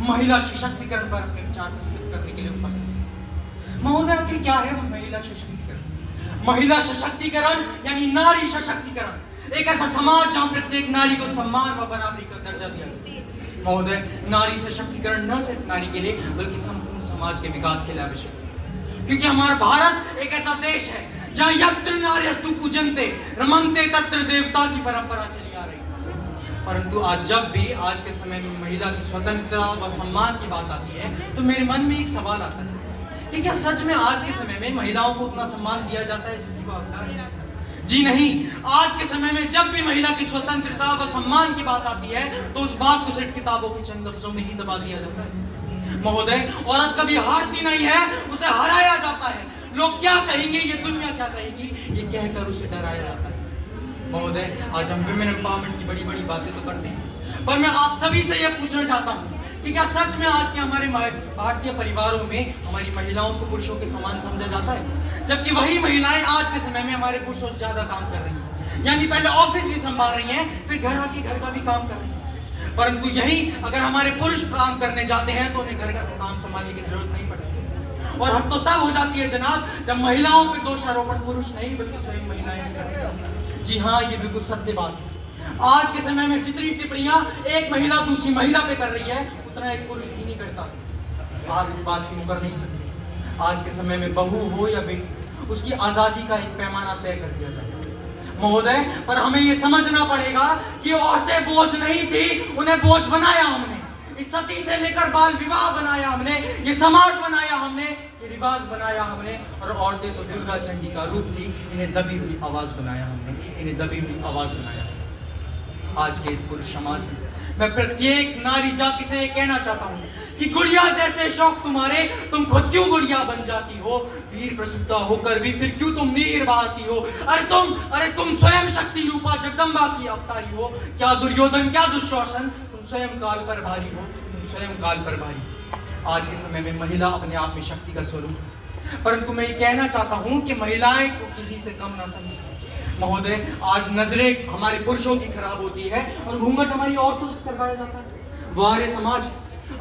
महिला सशक्तिकरण पर अपने विचार प्रस्तुत करने के लिए उपस्थित हैं। महोदय, आखिर क्या है महिला सशक्तिकरण? महिला सशक्तिकरण यानी नारी सशक्तिकरण, एक ऐसा समाज जहां प्रत्येक नारी को सम्मान व बराबरी का दर्जा दिया जाता है। महोदय, नारी सशक्तिकरण न सिर्फ नारी के लिए बल्कि संपूर्ण समाज के विकास के लिए आवश्यक है, क्योंकि हमारा भारत एक ऐसा देश है जहां यत्र नार्यस्तु पूजन्ते रमन्ते तत्र देवता की परंपरा चली आ रही है। परंतु जब भी आज के समय में महिला की स्वतंत्रता व सम्मान की बात आती है तो मेरे मन में एक सवाल आता है कि क्या सच में आज के समय में महिलाओं को उतना सम्मान दिया जाता है जिसकी वो हकदार है? जी नहीं। आज के समय में जब भी महिला की स्वतंत्रता व सम्मान की बात आती है तो उस बात को सिर्फ किताबों के चंद लफ्जों में ही दबा दिया जाता है। महोदय, औरत कभी हारती नहीं है, उसे हराया जाता है। लोग क्या कहेंगे, ये दुनिया क्या कहेगी, ये कहकर उसे डराया जाता है। महोदय, आज हम विमेन एम्पावरमेंट की बड़ी बड़ी बातें तो करते हैं, पर मैं आप सभी से यह पूछना चाहता हूँ कि क्या सच में आज के हमारे भारतीय परिवारों में हमारी महिलाओं को पुरुषों के समान समझा जाता है? जबकि वही महिलाएं आज के समय में हमारे पुरुषों से ज्यादा काम कर रही हैं, यानी पहले ऑफिस भी संभाल रही हैं, फिर घर का भी काम कर रही हैं। परंतु यही अगर हमारे पुरुष काम करने जाते हैं तो उन्हें घर का काम संभालने की जरूरत नहीं पड़ती। और हद तो तब हो जाती है जनाब जब महिलाओं पे दोषारोपण पुरुष नहीं बल्कि स्वयं महिलाएं करती हैं। जी हाँ, ये बिल्कुल सत्य बात है। आज के समय में जितनी टिप्पणियां एक महिला दूसरी महिला पे कर रही है उतना एक पुरुष भी नहीं करता। आप इस बात से मुकर नहीं सकते। आज के समय में बहू हो या बेटी, उसकी आजादी का एक पैमाना तय कर दिया जाता है। महोदय, पर हमें ये समझना पड़ेगा कि औरतें बोझ नहीं थी, उन्हें बोझ बनाया हमने। इस सती से लेकर बाल विवाह बनाया हमने, ये समाज बनाया हमने, ये रिवाज बनाया हमने। और औरतें तो दुर्गा चंडी का रूप थी, इन्हें दबी हुई आवाज बनाया हमने, इन्हें दबी हुई आवाज बनाया। आज के इस पुरुष समाज में मैं प्रत्येक नारी जाति से ये कहना चाहता हूँ कि गुड़िया जैसे शौक तुम्हारे, तुम खुद क्यों गुड़िया बन जाती हो? वीर प्रसूता होकर भी फिर क्यों तुम नीर बहाती हो? अरे तुम स्वयं शक्ति रूपा जगदम्बा की अवतारी हो। क्या दुर्योधन, क्या दुशासन, तुम स्वयं काल पर भारी हो, तुम स्वयं काल पर भारी। आज के समय में महिला अपने आप में शक्ति का स्वरूप, परंतु मैं ये कहना चाहता हूँ कि महिलाएं को किसी से कम ना समझें। महोदय, आज नजरें हमारे पुरुषों की खराब होती है और घूंघट हमारी औरतों से करवाया जाता है। वारे समाज,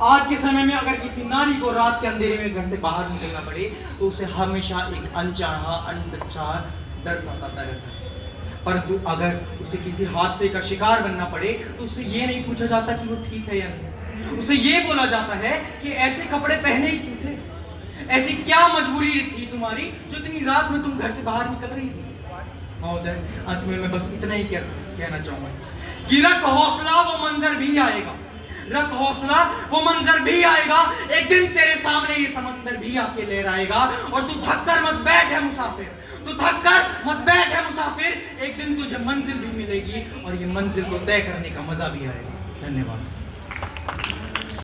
आज के समय में अगर किसी नारी को रात के अंधेरे में घर से बाहर निकलना पड़े तो उसे हमेशा एक अनचाहा डर सताता रहता है। परंतु अगर उसे किसी हादसे का शिकार बनना पड़े तो उससे ये नहीं पूछा जाता कि वो ठीक है या नहीं। उसे ये बोला जाता है कि ऐसे कपड़े पहने ही क्यों थे, ऐसी क्या मजबूरी थी तुम्हारी जो इतनी रात में तुम घर से बाहर निकल रही थी। महोदय, अंत में मैं बस इतना ही कहना चाहूंगा कि रख हौसला, वो मंजर भी आएगा। रख हौसला, वो मंजर भी आएगा। एक दिन तेरे सामने ये समंदर भी आके लहराएगा और तू थक कर मत बैठ है मुसाफिर, तू थक कर मत बैठ है मुसाफिर। एक दिन तुझे मंजिल भी मिलेगी और ये मंजिल को तय करने का मजा भी आएगा। धन्यवाद।